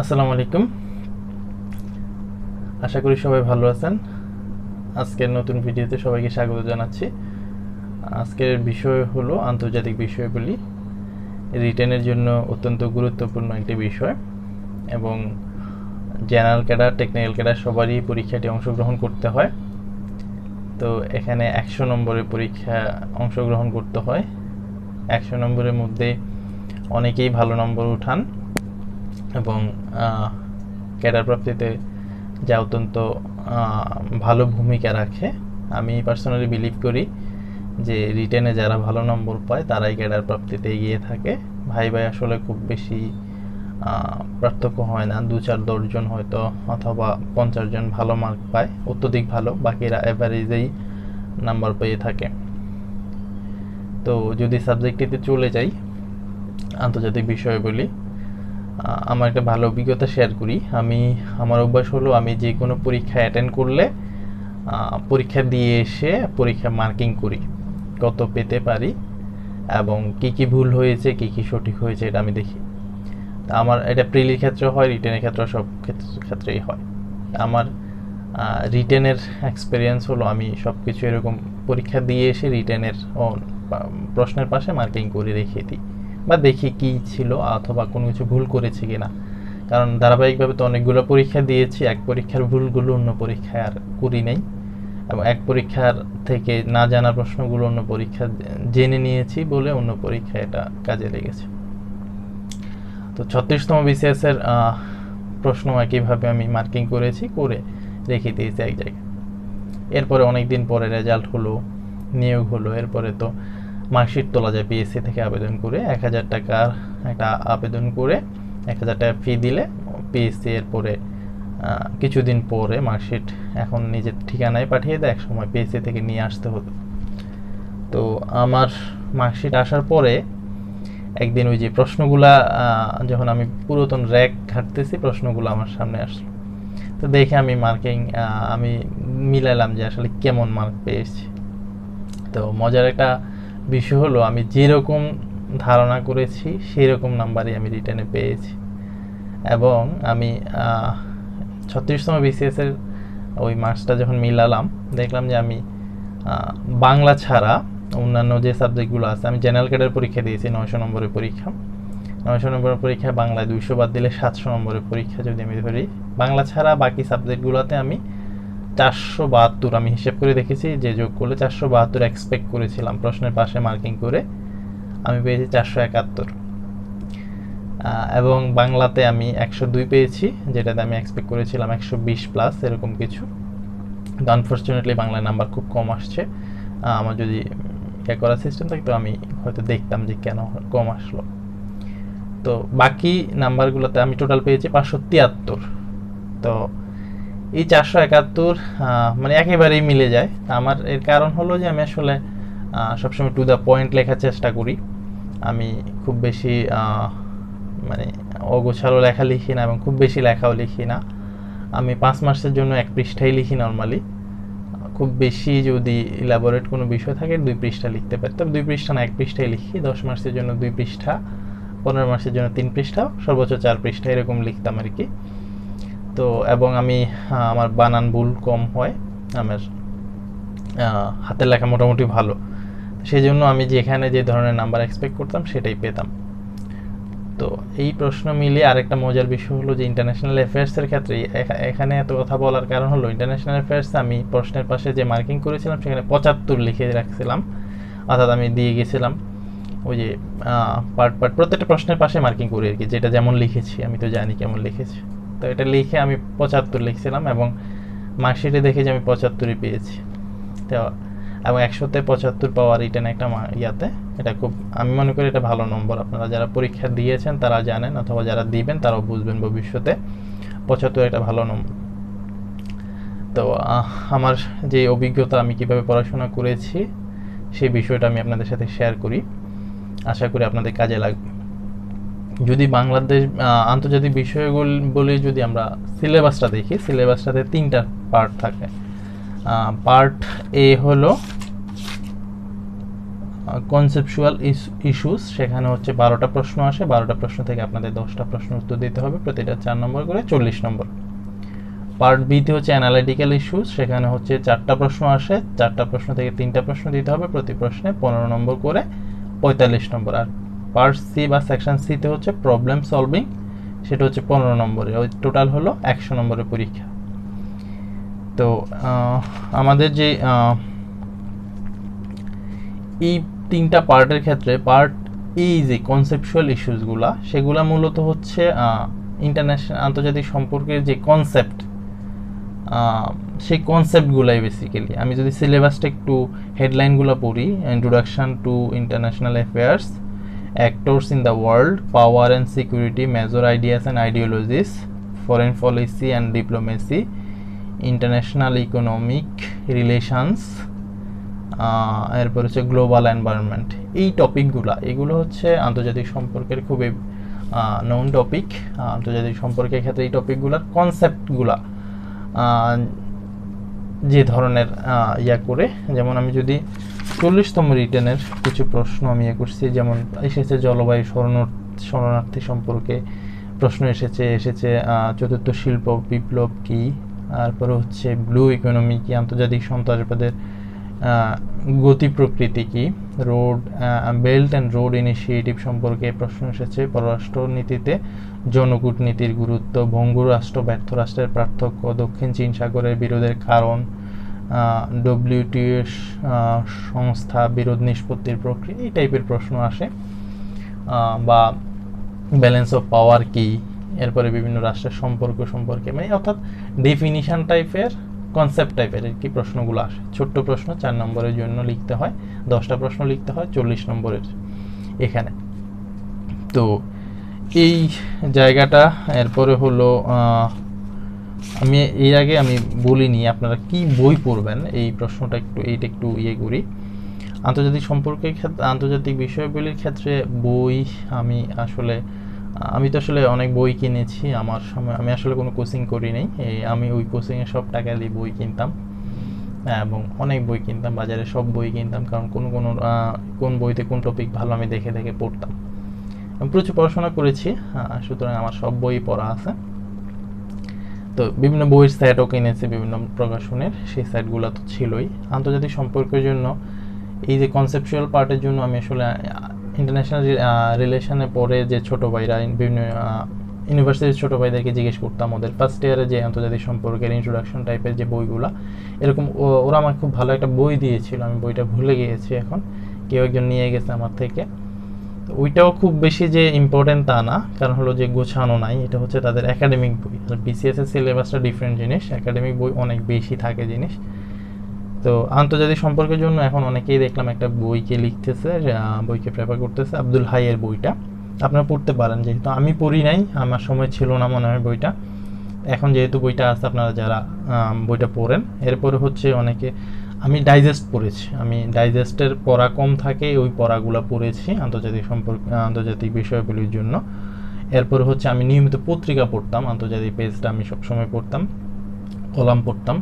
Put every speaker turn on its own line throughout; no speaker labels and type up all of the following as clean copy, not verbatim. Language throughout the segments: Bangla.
আসসালামু আলাইকুম। আশা করি সবাই ভালো আছেন। আজকের নতুন ভিডিওতে সবাইকে স্বাগত জানাচ্ছি। আজকের বিষয় হলো আন্তর্জাতিক বিষয়গুলি। রিটেনের জন্য অত্যন্ত গুরুত্বপূর্ণ একটি বিষয় এবং জেনারেল ক্যাডার, টেকনিক্যাল ক্যাডার সবারই পরীক্ষাটি অংশগ্রহণ করতে হয়। তো এখানে 100 নম্বরের পরীক্ষা অংশগ্রহণ করতে হয়। 100 নম্বরের মধ্যে অনেকেই ভালো নম্বর উঠান এবং ক্যাডার প্রাপ্তিতে যা অত্যন্ত ভালো ভূমিকা রাখে। আমি পার্সোনালি বিলিভ করি যে রিটেনে যারা ভালো নম্বর পায় তারাই ক্যাডার প্রাপ্তিতে এগিয়ে থাকে। ভাই আসলে খুব বেশি পার্থক্য হয় না, 2-4-10 জন হয়তো অথবা 50 জন ভালো মার্ক পায়, অত্যধিক ভালো, বাকিরা অ্যাভারেজেই নাম্বার পেয়ে থাকে। তো যদি সাবজেক্টটিতে চলে যাই, আন্তর্জাতিক বিষয়গুলি, আমার একটা ভালো অভিজ্ঞতা শেয়ার করি। আমার অভ্যাস হলো আমি যে কোনো পরীক্ষা অ্যাটেন্ড করলে পরীক্ষা দিয়ে এসে পরীক্ষা মার্কিং করি, কত পেতে পারি এবং কি কি ভুল হয়েছে, কি কি সঠিক হয়েছে এটা আমি দেখি। আমার এটা প্রিলির ক্ষেত্রে হয়, রিটেনের ক্ষেত্রে, সব ক্ষেত্রেই হয়। আমার রিটেনের এক্সপিরিয়েন্স হলো আমি সব কিছু এরকম পরীক্ষা দিয়ে এসে রিটেনের প্রশ্নের পাশে মার্কিং করে রেখে দিই বা দেখি কি ছিল অথবা কোনো কিছু ভুল করেছে কিনা। কারণ ধারাবাহিকভাবে তো অনেকগুলো পরীক্ষা দিয়েছি, এক পরীক্ষার ভুলগুলো অন্য পরীক্ষায় আর করি নেই, এবং এক পরীক্ষার থেকে না জানা প্রশ্নগুলো অন্য পরীক্ষা জেনে নিয়েছি বলে অন্য পরীক্ষায় এটা কাজে লেগেছে। তো 36তম বিসিএস এর প্রশ্ন একইভাবে আমি মার্কিং করেছি, করে রেখে দিয়েছি এক জায়গায়। এরপরে অনেকদিন পরে রেজাল্ট হলো, নিয়োগ হলো, এরপরে তো মার্কশিট তোলা যায় পিএসসি থেকে আবেদন করে। 1000 টাকার একটা আবেদন করে 1000 টাকা ফি দিলে পিএসসি এরপরে কিছুদিন পরে মার্কশিট এখন নিজের ঠিকানায় পাঠিয়ে দেয়, এক সময় পিএসসি থেকে নিয়ে আসতে হতো। তো আমার মার্কশিট আসার পরে একদিন ওই যে প্রশ্নগুলা, যখন আমি পুরাতন র্যাক ঘাটতেছি, প্রশ্নগুলো আমার সামনে আসলো। তো দেখে আমি আমি মিলালাম যে আসলে কেমন মার্ক পেয়েছি। তো মজার একটা বিষয় হলো আমি যেরকম ধারণা করেছি সেই রকম নাম্বারই আমি রিটেনে পেয়েছি। এবং আমি 36তম বিসিএস এর ওই মার্কসটা যখন মিলালাম, দেখলাম যে আমি বাংলা ছাড়া অন্যান্য যে সাবজেক্টগুলো আছে, আমি জেনারেল ক্যাডার পরীক্ষা দিয়েছি 900 নম্বরের পরীক্ষা। 900 নম্বরের পরীক্ষায় বাংলায় 200 বাদ দিলে 700 নম্বরের পরীক্ষা যদি আমি ধরি, বাংলা ছাড়া বাকি সাবজেক্টগুলোতে আমি 472, আমি হিসেব করে দেখেছি যে যোগ করলে 472 এক্সপেক্ট করেছিলাম প্রশ্নের পাশে মার্কিং করে, আমি পেয়েছি 471। এবং বাংলাতে আমি 102 পেয়েছি, যেটাতে আমি এক্সপেক্ট করেছিলাম 120+ এরকম কিছু। তো আনফর্চুনেটলি বাংলায় নাম্বার খুব কম আসছে। আমার যদি করার সিস্টেম থাকতো আমি হয়তো দেখতাম যে কেন কম আসলো। তো বাকি নাম্বারগুলোতে আমি টোটাল পেয়েছি 573। তো এই 471 মানে একেবারেই মিলে যায়। আমার এর কারণ হলো যে আমি আসলে সবসময় টু দ্য পয়েন্ট লেখার চেষ্টা করি। আমি খুব বেশি মানে অগোছালো লেখা লিখি না এবং খুব বেশি লেখাও লিখি না। আমি 5 মার্কসের জন্য 1 পৃষ্ঠাই লিখি নর্মালি। খুব বেশি যদি ইলাবোরেট কোনো বিষয় থাকে 2 পৃষ্ঠা লিখতে পারি, তবে 2 পৃষ্ঠা না 1 পৃষ্ঠাই লিখি। 10 মার্কসের জন্য 2 পৃষ্ঠা, 15 মার্কসের জন্য 3 পৃষ্ঠা, সর্বোচ্চ 4 পৃষ্ঠা এরকম লিখতাম আর কি। তো এবং আমি আমার বানান ভুল কম হয়, আমার হাতের লেখা মোটামুটি ভালো, সেই জন্য আমি যেখানে যে ধরনের নাম্বার এক্সপেক্ট করতাম সেটাই পেতাম। তো এই প্রশ্ন মিলিয়ে আরেকটা মজার বিষয় হলো যে ইন্টারন্যাশনাল অ্যাফেয়ার্সের ক্ষেত্রে এখানে এত কথা বলার কারণ হলো ইন্টারন্যাশনাল অ্যাফেয়ার্সে আমি প্রশ্নের পাশে যে মার্কিং করেছিলাম সেখানে 75 লিখে রাখছিলাম, অর্থাৎ আমি দিয়ে গেছিলাম ওই যে পার্ট প্রত্যেকটা প্রশ্নের পাশে মার্কিং করি আর কি, যেটা যেমন লিখেছি আমি তো জানি কেমন লিখেছি। তো এটা লিখে আমি 75 লিখছিলাম এবং মার্কশিটে দেখে যে আমি 75ই পেয়েছি। তো এবং 100তে 75 পাওয়া রিটেন একটা ইয়াতে, এটা খুব, আমি মনে করি এটা ভালো নম্বর। আপনারা যারা পরীক্ষা দিয়েছেন তারা জানেন, অথবা যারা দিবেন তারাও বুঝবেন ভবিষ্যতে 75 একটা ভালো নম্বর। তো আমার যে অভিজ্ঞতা, আমি কিভাবে পড়াশোনা করেছি সেই বিষয়টা আমি আপনাদের সাথে শেয়ার করি, আশা করি আপনাদের কাজে লাগবে। যদি বাংলাদেশ আন্তর্জাতিক বিষয়গুলো বলে যদি আমরা সিলেবাসটা দেখি, সিলেবাসটাতে 3টা পার্ট থাকে। পার্ট এ হলো কনসেপচুয়াল ইস্যুস, সেখানে হচ্ছে 12টা প্রশ্ন আসে, 12টা প্রশ্ন থেকে আপনাদের 10টা প্রশ্ন উত্তর দিতে হবে, প্রতিটা 4 নম্বর করে 40 নম্বর। পার্ট বিতে হচ্ছে অ্যানালিটিক্যাল ইস্যুস, সেখানে হচ্ছে 4টা প্রশ্ন আসে, 4টা প্রশ্ন থেকে 3টা প্রশ্ন দিতে হবে, প্রতি প্রশ্নে 15 নম্বর করে 45 নম্বর। আর পার্ট সি বা সেকশন সিতে হচ্ছে প্রবলেম সলভিং, সেটা হচ্ছে 15 নম্বরে, ওই টোটাল হলো 100 নম্বরের পরীক্ষা। তো আমাদের যে এই 3টা পার্টের ক্ষেত্রে পার্ট ই যে কনসেপচুয়াল ইস্যুসগুলা, সেগুলা মূলত হচ্ছে ইন্টারন্যাশনাল আন্তর্জাতিক সম্পর্কের যে কনসেপ্ট, সেই কনসেপ্টগুলাই বেসিক্যালি। আমি যদি সিলেবাসটা একটু হেডলাইনগুলো পড়ি, introduction to international affairs, actors in the world, power and security, major ideas and ideologies, foreign policy and diplomacy, international economic relations, এরপর হচ্ছে গ্লোবাল এনভায়রনমেন্ট। এই টপিকগুলো, এগুলো হচ্ছে আন্তর্জাতিক সম্পর্কের খুবই নন টপিক। আন্তর্জাতিক সম্পর্কের ক্ষেত্রে এই টপিকগুলোর কনসেপ্টগুলা যে ধরনের ইয়া করে, যেমন আমি যদি 40তম রিটেনের কিছু প্রশ্ন আমি ইয়ে করছি, যেমন এসেছে জলবায়ু শরণার্থী সম্পর্কে প্রশ্ন এসেছে চতুর্থ শিল্প বিপ্লব কি, তারপরে হচ্ছে ব্লু ইকোনমি কি, আন্তর্জাতিক সন্ত্রাসবাদের গতি প্রকৃতি কি, road belt and road initiative সম্পর্কে প্রশ্ন এসেছে, পররাষ্ট্র নীতিতে জনকূটনীতির গুরুত্ব, ভঙ্গুর রাষ্ট্র ব্যর্থ রাষ্ট্রের পার্থক্য, দক্ষিণ চীন সাগরের বিরোধের কারণ, ডব্লিউটিও সংস্থা বিরোধ নিষ্পত্তির প্রক্রিয়া, এই টাইপের প্রশ্ন আসে। বা ব্যালেন্স অফ পাওয়ার কি, এরপরে বিভিন্ন রাষ্ট্রের সম্পর্ক সম্পর্কে, মানে অর্থাৎ ডেফিনিশন টাইপের, কনসেপ্ট টাইপের কি প্রশ্নগুলো আসে। ছোট্ট প্রশ্ন 4 নম্বরের জন্য লিখতে হয়, 10টা প্রশ্ন লিখতে হয় 40 নম্বরের এখানে। তো এই জায়গাটা, এরপরে হলো আমি এর আগে আমি বলিনি আপনারা কি বই পড়বেন, এই প্রশ্নটা একটু ইয়ে করি। আন্তর্জাতিক সম্পর্কের ক্ষেত্রে, আন্তর্জাতিক বিষয়গুলির ক্ষেত্রে বই আমি তো আসলে অনেক বই কিনেছি আমার সময়। আমি আসলে কোনো কোচিং করি নাই, আমি ওই কোচিংয়ে সব টাকা দিয়ে বই কিনতাম, এবং অনেক বই কিনতাম, বাজারে সব বই কিনতাম, কারণ কোন বইতে কোন টপিক ভালো আমি দেখে দেখে পড়তাম। আমি প্রচুর পড়াশোনা করেছি, সুতরাং আমার সব বই পড়া আছে। তো বিভিন্ন বইয়ের সেটও কিনেছি বিভিন্ন প্রকাশনের, সেই সেটগুলো তো ছিলই। আন্তর্জাতিক সম্পর্কের জন্য এই যে কনসেপচুয়াল পার্টের জন্য আমি আসলে ইন্টারন্যাশনাল রিলেশনে পড়ে যে ছোটো ভাইরা, বিভিন্ন ইউনিভার্সিটির ছোটো ভাইদেরকে জিজ্ঞেস করতাম ওদের ফার্স্ট ইয়ারে যে আন্তর্জাতিক সম্পর্কের ইন্ট্রোডাকশন টাইপের যে বইগুলো, এরকম ওরা আমাকে খুব ভালো একটা বই দিয়েছিল, আমি বইটা ভুলে গিয়েছি এখন, কেউ একজন নিয়ে গেছে আমার থেকে। ওইটাও খুব বেশি যে ইম্পর্টেন্ট তা না, কারণ হলো যে গোছানো নাই, এটা হচ্ছে তাদের একাডেমিক বই। আর বিসিএস এর সিলেবাসটা ডিফারেন্ট জিনিস, একাডেমিক বই অনেক বেশি থাকে জিনিস। তো আন্তর্জাতিক সম্পর্কের জন্য এখন অনেকেই দেখলাম একটা বইকে লিখতেছে, বইকে প্রেফার করতেছে, আব্দুল হাইয়ের বইটা আপনারা পড়তে পারেন। যেহেতু আমি পড়ি নাই, আমার সময় ছিল না মনে হয় বইটা, এখন যেহেতু বইটা আছে আপনারা যারা বইটা পড়েন। এরপরে হচ্ছে অনেকে, আমি ডাইজেস্ট পড়েছি, আমি ডাইজেস্টের পড়া কম থাকে, ওই পড়াগুলো পড়েছি আন্তর্জাতিক বিষয়গুলির জন্য। এরপরে হচ্ছে আমি নিয়মিত পত্রিকা পড়তাম, আন্তর্জাতিক পেজটা আমি সবসময় পড়তাম, কলাম পড়তাম।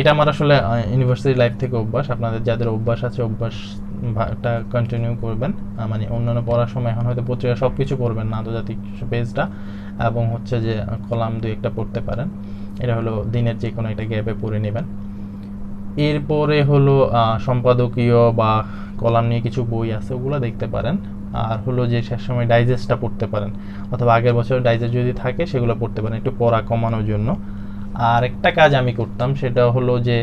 এটা আমার আসলে ইউনিভার্সিটি লাইফ থেকে অভ্যাস। আপনাদের যাদের অভ্যাস আছে, অভ্যাসটা কন্টিনিউ করবেন, মানে অন্যান্য পড়ার সময় এখন হয়তো পত্রিকা সব কিছু পড়বেন না, আন্তর্জাতিক পেজটা এবং হচ্ছে যে কলাম 2-1টা পড়তে পারেন। এটা হলো দিনের যে কোনো একটা গ্যাপে পড়ে নেবেন। এরপরে হলো সম্পাদকীয় বা কলাম নিয়ে কিছু বই আছে, ওগুলো দেখতে পারেন। আর হলো যে শেষ সময় ডাইজেস্টটা পড়তে পারেন, অথবা আগের বছর ডাইজেস্ট যদি থাকে সেগুলো পড়তে পারেন, একটু পড়া কমানোর জন্য। আর একটা কাজ আমি করতাম, সেটা হলো যে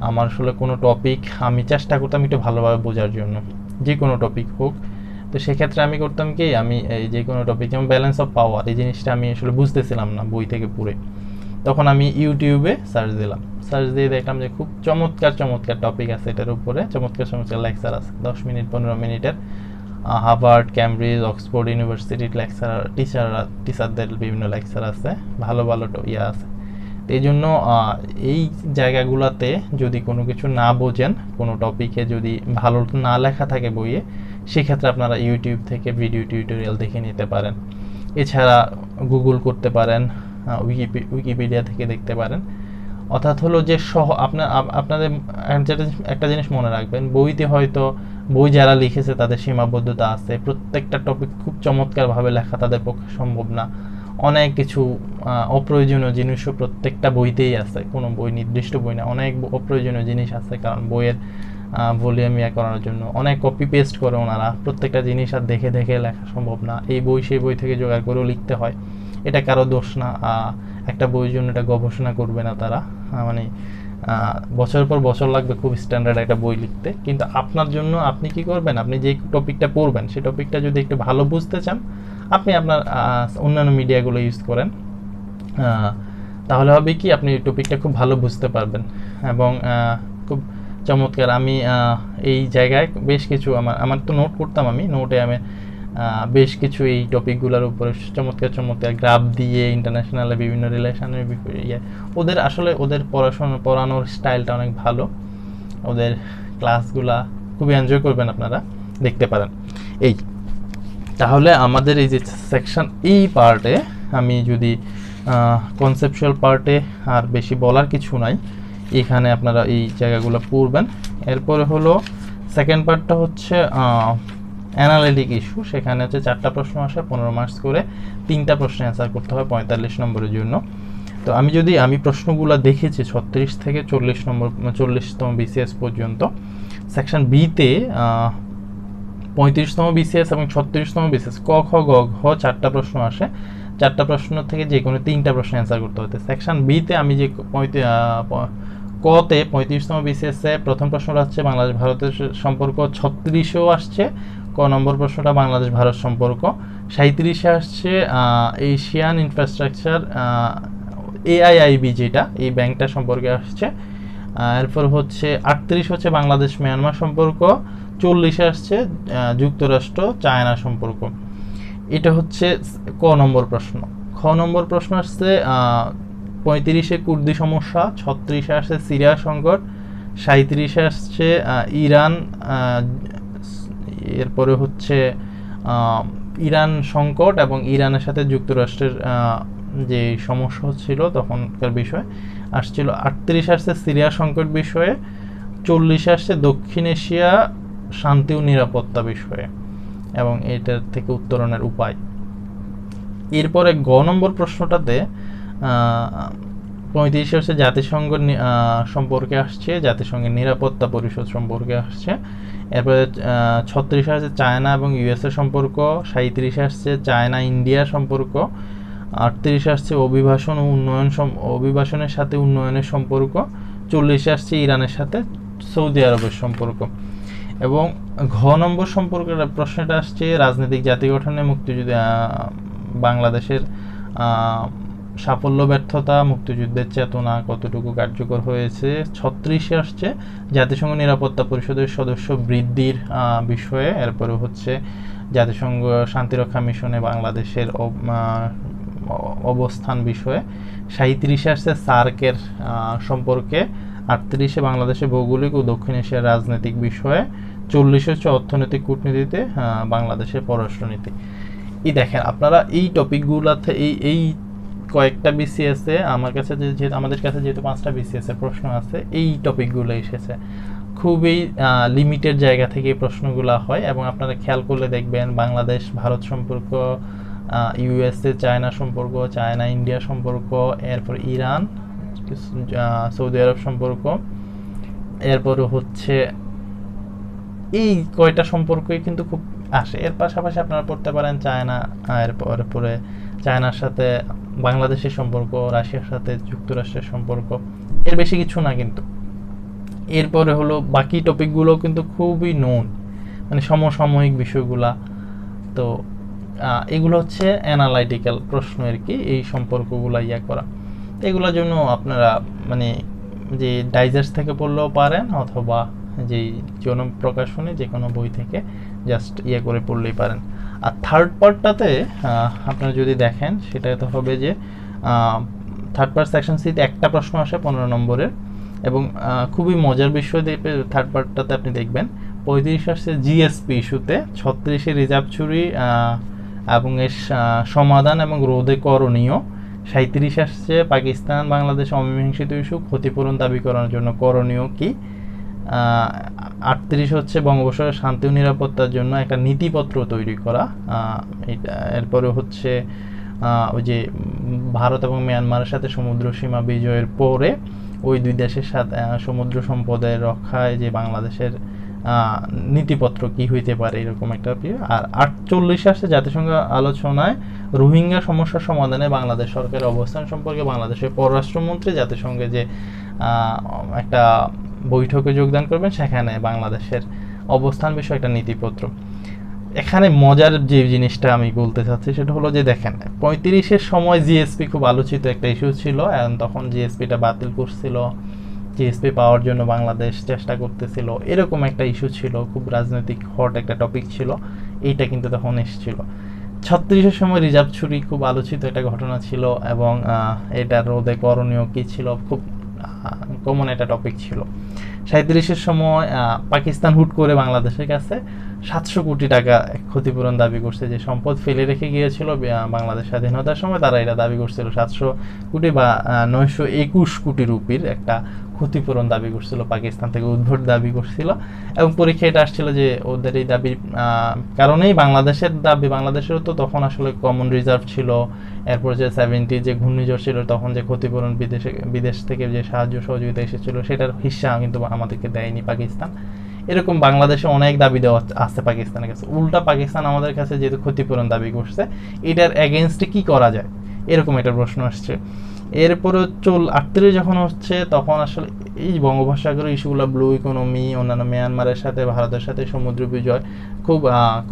আমার আসলে কোনো টপিক আমি চেষ্টা করতাম একটু ভালোভাবে বোঝার জন্য, যে কোনো টপিক হোক। তো সেক্ষেত্রে আমি করতাম কি, আমি এই যে কোনো টপিক, যেমন ব্যালেন্স অফ পাওয়ার, এই জিনিসটা আমি আসলে বুঝতেছিলাম না বই থেকে পড়ে, তখন আমি ইউটিউবে সার্চ দিলাম, সার্চ দিয়ে দেখলাম যে খুব চমৎকার টপিক আছে এটার উপরে, চমৎকার লেকচার আছে 10 মিনিট 15 মিনিটের। হার্ভার্ড, ক্যামব্রিজ, অক্সফোর্ড ইউনিভার্সিটির টিচারদের বিভিন্ন লেকচার আছে, ভালো ইয়ে আছে। এই জন্য এই জায়গাগুলোতে যদি কোনো কিছু না বোঝেন, কোনো টপিকে যদি ভালো না লেখা থাকে বইয়ে, সেক্ষেত্রে আপনারা ইউটিউব থেকে ভিডিও টিউটোরিয়াল দেখে নিতে পারেন। এছাড়া গুগল করতে পারেন, উইকিপিডিয়া থেকে দেখতে পারেন। অর্থাৎ হলো যে আপনাদের একটা জিনিস মনে রাখবেন, বইতে হয়তো বই যারা লিখেছে তাদের সীমাবদ্ধতা আছে, প্রত্যেকটা টপিক খুব চমৎকারভাবে লেখা তাদের পক্ষে সম্ভব না। অনেক কিছু অপ্রয়োজনীয় জিনিসও প্রত্যেকটা বইতেই আছে, কোনো বই নির্দিষ্ট বই না, অনেক অপ্রয়োজনীয় জিনিস আছে, কারণ বইয়ের ভলিউম করার জন্য অনেক কপি পেস্ট করে ওনারা, প্রত্যেকটা জিনিস আর দেখে দেখে লেখা সম্ভব না, এই বই সেই বই থেকে জোগাড় করেও লিখতে হয়। এটা কারো দোষ না, একটা বইয়ের জন্য এটা গবেষণা করবে না তারা, মানে বছরের পর বছর লাগবে খুব স্ট্যান্ডার্ড একটা বই লিখতে। কিন্তু আপনার জন্য আপনি কি করবেন, আপনি যে টপিকটা পড়বেন সেই টপিকটা যদি একটু ভালো বুঝতে চান, আপনি আপনার অন্যান্য মিডিয়াগুলো ইউজ করেন, তাহলে হবে কি আপনি টপিকটা খুব ভালো বুঝতে পারবেন। এবং খুব চমৎকার, আমি এই জায়গায় বেশ কিছু আমার তো নোট করতাম, আমি নোটে আমি বেশ কিছু এই টপিকগুলোর উপরে চমৎকার চমৎকার গ্রাফ দিয়ে ইন্টারন্যাশনালে বিভিন্ন রিলেশনের ওদের আসলে ওদের পড়ানোর স্টাইলটা অনেক ভালো, ওদের ক্লাসগুলা খুবই এনজয় করবেন, আপনারা দেখতে পারেন। এই তাহলে আমাদের এই যে সেকশন এই পার্টে, আমি যদি কনসেপচুয়াল পার্টে আর বেশি বলার কিছু নাই, এখানে আপনারা এই জায়গাগুলো পড়বেন। এরপরে হলো সেকেন্ড পার্টটা হচ্ছে অ্যানালিটিক ইস্যু, সেখানে হচ্ছে 4টা প্রশ্ন আসে, 15 মার্কস করে, 3টা প্রশ্ন অ্যান্সার করতে হয় 45 নম্বরের জন্য। তো আমি প্রশ্নগুলো দেখেছি 36 থেকে 40তম বিসিএস পর্যন্ত। সেকশন বিতে 35তম বিসিএস এবং 36তম বিসিএস ক খ গ ঘ 4টা প্রশ্ন আসে, 4টা প্রশ্ন থেকে যে কোনো 3টা প্রশ্ন অ্যান্সার করতে হতে। সেকশন বিতে আমি যে কতে 35তম বিসিএসে প্রথম প্রশ্নটা হচ্ছে বাংলাদেশ ভারতের সম্পর্ক, 36এও আসছে ক নম্বর প্রশ্নটা বাংলাদেশ ভারত সম্পর্ক, 37এ আসছে এশিয়ান ইনফ্রাস্ট্রাকচার AIIB যেটা এই ব্যাংকটা সম্পর্কে আসছে। এরপর হচ্ছে 38 হচ্ছে বাংলাদেশ মিয়ানমার সম্পর্ক, 40 আসছে যুক্তরাষ্ট্র চায়না সম্পর্ক। এটা হচ্ছে ক নম্বর প্রশ্ন। খ নম্বর প্রশ্ন আসছে 35-এ কুর্দি সমস্যা, 36-এ আসছে সিরিয়া সংকট, 37-এ আসছে ইরান, এরপরে হচ্ছে ইরান সংকট এবং ইরানের সাথে যুক্তরাষ্ট্রের যে সমস্যা হচ্ছিল তখনকার বিষয় আসছিল। 38 আসছে সিরিয়া সংকট বিষয়ে, 40 আসছে দক্ষিণ এশিয়া শান্তি ও নিরাপত্তা বিষয়ে এবং এটার থেকে উত্তরণের উপায়। এরপরে গ নম্বর প্রশ্নটাতে 35 আসছে জাতিসংঘ সম্পর্কে আসছে, জাতিসংঘের নিরাপত্তা পরিষদ সম্পর্কে আসছে। এরপরে 36 আসছে চায়না এবং ইউএসএ সম্পর্ক, 37 আসছে চায়না ইন্ডিয়া সম্পর্ক, 38 আসছে অভিবাসনের সাথে উন্নয়নের সম্পর্ক, 40 আসছে ইরানের সাথে সৌদি আরবের সম্পর্ক। এবং ঘ নম্বর সম্পর্কে প্রশ্নটা আসছে রাজনৈতিক জাতি গঠনে মুক্তিযুদ্ধ বাংলাদেশের সাফল্য ব্যর্থতা, মুক্তিযুদ্ধের চেতনা কতটুকু কার্যকর হয়েছে। 36-এ আসছে জাতিসংঘ নিরাপত্তা পরিষদের সদস্য বৃদ্ধির বিষয়ে। এরপরে হচ্ছে জাতিসংঘ শান্তিরক্ষা মিশনে বাংলাদেশের অবস্থান বিষয়ে। 37-এ আসছে সার্কের সম্পর্কে, 38-এ বাংলাদেশের ভৌগোলিক ও দক্ষিণ এশিয়ার রাজনৈতিক বিষয়ে, 40 হচ্ছে অর্থনৈতিক কূটনীতিতে বাংলাদেশের পররাষ্ট্রনীতি। এই দেখেন আপনারা এই টপিকগুলোতে এই কয়েকটা বিসিএসে আমাদের কাছে যেহেতু 5টা বিসিএস এর প্রশ্ন আছে, এই টপিকগুলো এসেছে। খুবই লিমিটেড জায়গা থেকে প্রশ্নগুলো হয় এবং আপনারা খেয়াল করলে দেখবেন বাংলাদেশ ভারত সম্পর্ক, ইউএসএ চায়না সম্পর্ক, চায়না ইন্ডিয়া সম্পর্ক, এরপর ইরান সৌদি আরব সম্পর্ক, এরপরে হচ্ছে এই কয়টা সম্পর্কই কিন্তু খুব আসে। এর পাশাপাশি আপনারা পড়তে পারেন চায়না, এরপরে চায়নার সাথে বাংলাদেশের সম্পর্ক, রাশিয়ার সাথে যুক্তরাষ্ট্রের সম্পর্ক, এর বেশি কিছু না কিন্তু। এরপরে হলো বাকি টপিকগুলো কিন্তু খুবই নোন, মানে সমসাময়িক বিষয়গুলা। তো এগুলো হচ্ছে অ্যানালাইটিক্যাল প্রশ্ন আর কি, এই সম্পর্কগুলো করা। এগুলোর জন্য আপনারা মানে যে ডাইজেস্ট থেকে পড়লেও পারেন অথবা যেই কোনো প্রকাশনী যে কোনো বই থেকে জাস্ট করে পড়লেই পারেন। আর থার্ড পার্টটাতে আপনারা যদি দেখেন সেটাতে হবে যে থার্ড পার্ট সেকশন সিতে একটা প্রশ্ন আসে 15 নম্বরের এবং খুবই মজার বিষয় থার্ড পার্টটাতে আপনি দেখবেন 35 আসছে জিএসপি ইস্যুতে, 36-এ রিজার্ভ চুরি এবং এর সমাধান এবং রোধে করণীয়, 37 আসছে পাকিস্তান বাংলাদেশ অমীমাংসিত ইস্যু ক্ষতিপূরণ দাবি করার জন্য করণীয় কি। 38 হচ্ছে বঙ্গোপসাগরের শান্তি ও নিরাপত্তার জন্য একটা নীতিপত্র তৈরি করা। এরপরে হচ্ছে ওই যে ভারত এবং মিয়ানমারের সাথে সমুদ্র সীমা বিজয়ের পরে ওই দুই দেশের সাথে সমুদ্র সম্পদের রক্ষায় যে বাংলাদেশের নীতিপত্র কি হইতে পারে এরকম একটা। আর 48 আসছে জাতিসংঘ আলোচনায় রোহিঙ্গা সমস্যার সমাধানে বাংলাদেশ সরকারের অবস্থান সম্পর্কে বাংলাদেশের পররাষ্ট্রমন্ত্রী জাতিসংঘে যে একটা বৈঠকে যোগদান করবেন সেখানে বাংলাদেশের অবস্থান বিষয়ে একটা নীতিপত্র। এখানে মজার যে জিনিসটা আমি বলতে চাচ্ছি সেটা হলো যে দেখেন 35-এর সময় জিএসপি খুব আলোচিত একটা ইস্যু ছিল, এবং তখন জিএসপিটা বাতিল করছিল, জিএসপি পাওয়ার জন্য বাংলাদেশ চেষ্টা করতেছিল, এরকম একটা ইস্যু ছিল, খুব রাজনৈতিক হট একটা টপিক ছিল। এইটা কিন্তু তখন এসেছিল। 36-এর সময় রিজার্ভ ছুরি খুব আলোচিত একটা ঘটনা ছিল, এবং এটা রোধে করণীয় কী ছিল খুব কমন একটা টপিক ছিল। 37-এর সময় পাকিস্তান হুট করে বাংলাদেশের কাছে 700 কোটি টাকা ক্ষতিপূরণ দাবি করছে, যে সম্পদ ফেলে রেখে গিয়েছিল বাংলাদেশ স্বাধীনতার সময়, তারা এটা দাবি করছিল 700 কোটি বা 921 কোটি রুপির একটা ক্ষতিপূরণ দাবি করছিল, পাকিস্তান থেকে উদ্ভট দাবি করছিল। এবং পরীক্ষা এটা আসছিল যে ওদের এই দাবির কারণেই বাংলাদেশের দাবি, বাংলাদেশেরও তো তখন আসলে কমন রিজার্ভ ছিল, এরপর যে 70 যে ঘূর্ণিঝড় ছিল তখন যে ক্ষতিপূরণ বিদেশ থেকে যে সাহায্য সহযোগিতা এসেছিল সেটার হিস্সা কিন্তু আমাদেরকে দেয়নি পাকিস্তান। এরকম বাংলাদেশে অনেক দাবি দেওয়া আছে পাকিস্তানের কাছে। উল্টা পাকিস্তান আমাদের কাছে যেহেতু ক্ষতিপূরণ দাবি করছে, এটার এগেনস্টে কি করা যায়, এরকম একটা প্রশ্ন আসছে। এরপরে 38 যখন হচ্ছে তখন আসলে এই বঙ্গোপসাগরের ইস্যুগুলো, ব্লু ইকোনমি, অন্যান্য মিয়ানমারের সাথে ভারতের সাথে সমুদ্র বিজয় খুব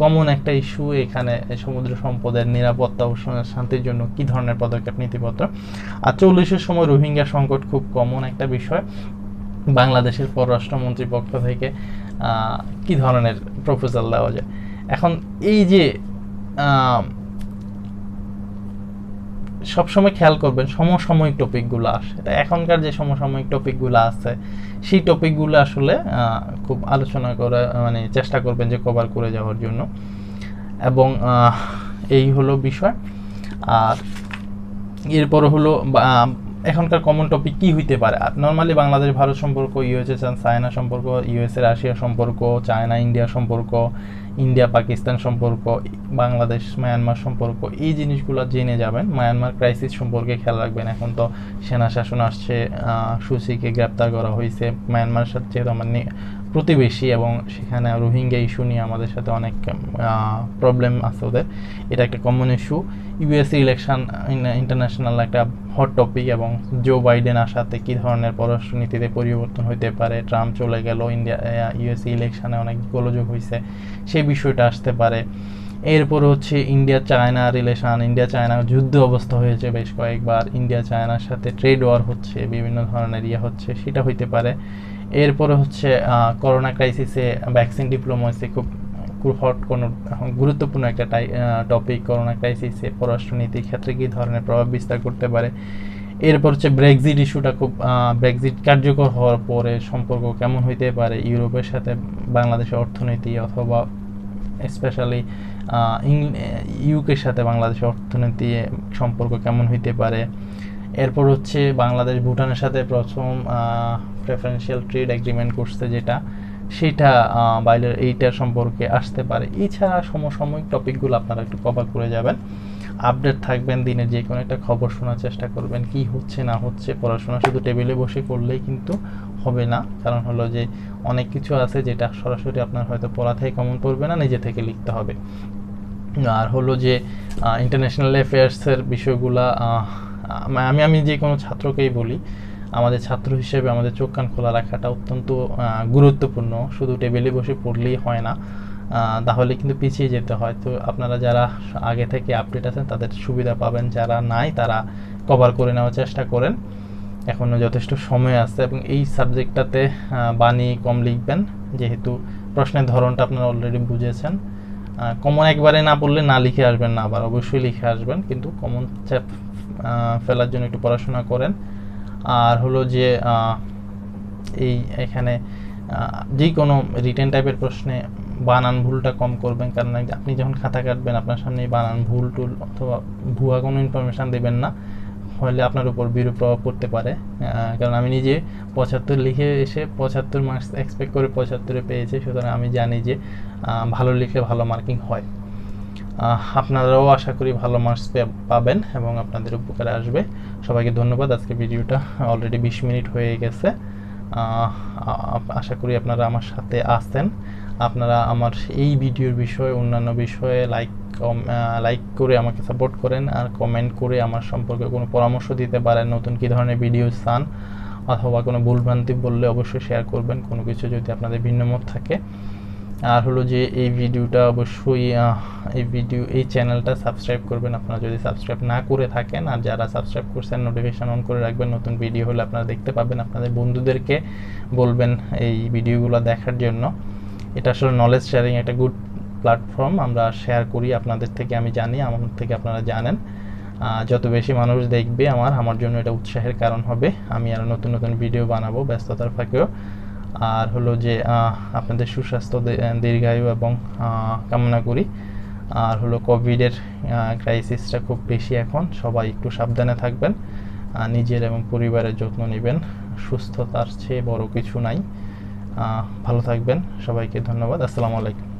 কমন একটা ইস্যু। এখানে সমুদ্র সম্পদের নিরাপত্তা ও শান্তির জন্য কি ধরনের পদক্ষেপ নীতিপত্র। আর 40-এর সময় রোহিঙ্গা সংকট খুব কমন একটা বিষয়। বাংলাদেশের পররাষ্ট্রমন্ত্রীর পক্ষ থেকে কি ধরনের প্রপোজাল দেওয়া যায়। এখন এই যে সবসময় খেয়াল করবেন সমসাময়িক টপিকগুলো আসে, এখনকার যে সমসাময়িক টপিকগুলো আছে সেই টপিকগুলো আসলে খুব আলোচনা করে মানে চেষ্টা করবেন যে কভার করে যাওয়ার জন্য। এবং এই হলো বিষয়। আর এরপর হলো এখনকার কমন টপিক কি হইতে পারে। আর নর্মালি বাংলাদেশ ভারত সম্পর্ক, ইউএসএ চায়না সম্পর্ক, ইউএসএ রাশিয়া সম্পর্ক, চায়না ইন্ডিয়া সম্পর্ক, ইন্ডিয়া পাকিস্তান সম্পর্ক, বাংলাদেশ মায়ানমার সম্পর্ক, এই জিনিসগুলো জেনে যাবেন। মায়ানমার ক্রাইসিস সম্পর্কে খেয়াল রাখবেন। এখন তো সেনা শাসন আসছে, সুচিকে গ্রেপ্তার করা হয়েছে। মায়ানমারের সাথে যেহেতু আমার প্রতিবেশী এবং সেখানে রোহিঙ্গা ইস্যু নিয়ে আমাদের সাথে অনেক প্রবলেম আছে ওদের, এটা একটা common issue. USA election international একটা হট টপিক, এবং জো বাইডেন আসাতে কী ধরনের পররাষ্ট্রনীতিতে পরিবর্তন হতে পারে, ট্রাম্প চলে গেল, ইউএসএ ইলেকশনে অনেক গোলযোগ হয়েছে, সেই বিষয়টা আসতে পারে। এরপর হচ্ছে India China relation, India China যুদ্ধ অবস্থা হয়েছে বেশ কয়েকবার, ইন্ডিয়া চায়নার সাথে ট্রেড ওয়ার হচ্ছে, বিভিন্ন ধরনের হচ্ছে, সেটা হইতে পারে। এরপরে হচ্ছে করোনা ক্রাইসিসে ভ্যাকসিন ডিপ্লোমেসি খুব হট কোনো গুরুত্বপূর্ণ একটা টপিক। করোনা ক্রাইসিসে পররাষ্ট্রনীতির ক্ষেত্রে কী ধরনের প্রভাব বিস্তার করতে পারে। এরপর হচ্ছে ব্রেক্সিট ইস্যুটা, খুব ব্রেক্সিট কার্যকর হওয়ার পরে সম্পর্ক কেমন হইতে পারে ইউরোপের সাথে বাংলাদেশের অর্থনীতি, অথবা স্পেশালি ইউকের সাথে বাংলাদেশের অর্থনীতি সম্পর্ক কেমন হইতে পারে। এরপর হচ্ছে বাংলাদেশ ভুটানের সাথে প্রথম প্রেফারেন্সিয়াল ট্রেড এগ্রিমেন্ট করছে যেটা, সেটা বাইরের এইটার সম্পর্কে আসতে পারে। এছাড়া সমসাময়িক টপিকগুলো আপনারা একটু কভার করে যাবেন, আপডেট থাকবেন, দিনের যে কোনো একটা খবর শোনার চেষ্টা করবেন, কি হচ্ছে না হচ্ছে। পড়াশোনা শুধু টেবিলে বসে করলেই কিন্তু হবে না, কারণ হলো যে অনেক কিছু আছে যেটা সরাসরি আপনার হয়তো পড়া থেকে কমন পড়বে না, নিজে থেকে লিখতে হবে। আর হলো যে ইন্টারন্যাশনাল অ্যাফেয়ার্সের বিষয়গুলা আমি যে কোনো ছাত্রকেই বলি, আমাদের ছাত্র হিসেবে আমাদের চোখ কান খোলা রাখাটা অত্যন্ত গুরুত্বপূর্ণ। শুধু টেবিলে বসে পড়লেই হয় না, তাহলে কিন্তু পিছিয়ে যেতে হয়। তো আপনারা যারা আগে থেকে আপডেট আছেন তাদের সুবিধা পাবেন, যারা নাই তারা কভার করে নেওয়ার চেষ্টা করেন, এখনও যথেষ্ট সময় আছে। এবং এই সাবজেক্টটাতে বাণী কম লিখবেন, যেহেতু প্রশ্নের ধরনটা আপনারা অলরেডি বুঝেছেন। কমন একবারে না পড়লে না লিখে আসবেন না, আবার অবশ্যই লিখে আসবেন, কিন্তু কমন চ্যাপ ফেলার জন্য একটু পড়াশোনা করেন। আর হলো যে এখানে যে কোনো রিটেন টাইপের প্রশ্নে বানান ভুলটা কম করবেন, কারণ আপনি যখন খাতা কাটবেন আপনার সামনে বানান ভুল টুল অথবা ভুয়া কোনো ইনফরমেশান দেবেন না, হলে আপনার উপর বিরূপ প্রভাব পড়তে পারে, কারণ আমি নিজে 75 লিখে এসে 75 মার্কস এক্সপেক্ট করে 75-এ পেয়েছি। সুতরাং আমি জানি যে ভালো লিখলে ভালো মার্কিং হয়। আপনারাও আশা করি ভালো মার্কস পাবেন এবং আপনাদের উপকারে আসবে। সবাইকে ধন্যবাদ। আজকে ভিডিওটা অলরেডি 20 মিনিট হয়ে গেছে। আশা করি আপনারা আমার সাথে আছেন। আপনারা আমার এই ভিডিওর বিষয়ে অন্যান্য বিষয়ে লাইক করে আমাকে সাপোর্ট করেন, আর কমেন্ট করে আমার সম্পর্কে কোনো পরামর্শ দিতে পারেন, নতুন কী ধরনের ভিডিও চান, অথবা কোনো ভুলভ্রান্তি বললে অবশ্যই শেয়ার করবেন, কোনো কিছু যদি আপনাদের ভিন্ন মত থাকে। আর হলো যে এই ভিডিওটা অবশ্যই এই চ্যানেলটা সাবস্ক্রাইব করবেন আপনারা যদি সাবস্ক্রাইব না করে থাকেন, আর যারা সাবস্ক্রাইব করছেন নোটিফিকেশন অন করে রাখবেন, নতুন ভিডিও হলে আপনারা দেখতে পাবেন। আপনাদের বন্ধুদেরকে বলবেন এই ভিডিওগুলো দেখার জন্য। এটা আসলে নলেজ শেয়ারিং একটা গুড প্ল্যাটফর্ম, আমরা শেয়ার করি আপনাদের থেকে, আমি জানি, আমার থেকে আপনারা জানেন। যত বেশি মানুষ দেখবে আমার জন্য এটা উৎসাহের কারণ হবে, আমি আরও নতুন নতুন ভিডিও বানাবো ব্যস্ততার ফাঁকেও। আর হলো যে আপনাদের সুস্বাস্থ্য দীর্ঘায়ু এবং কামনা করি। আর হলো কোভিডের ক্রাইসিসটা খুব বেশি এখন, সবাই একটু সাবধানে থাকবেন, নিজের এবং পরিবারের যত্ন নেবেন। সুস্থতার চেয়ে বড় কিছু নাই। ভালো থাকবেন। সবাইকে ধন্যবাদ। আসসালামু আলাইকুম।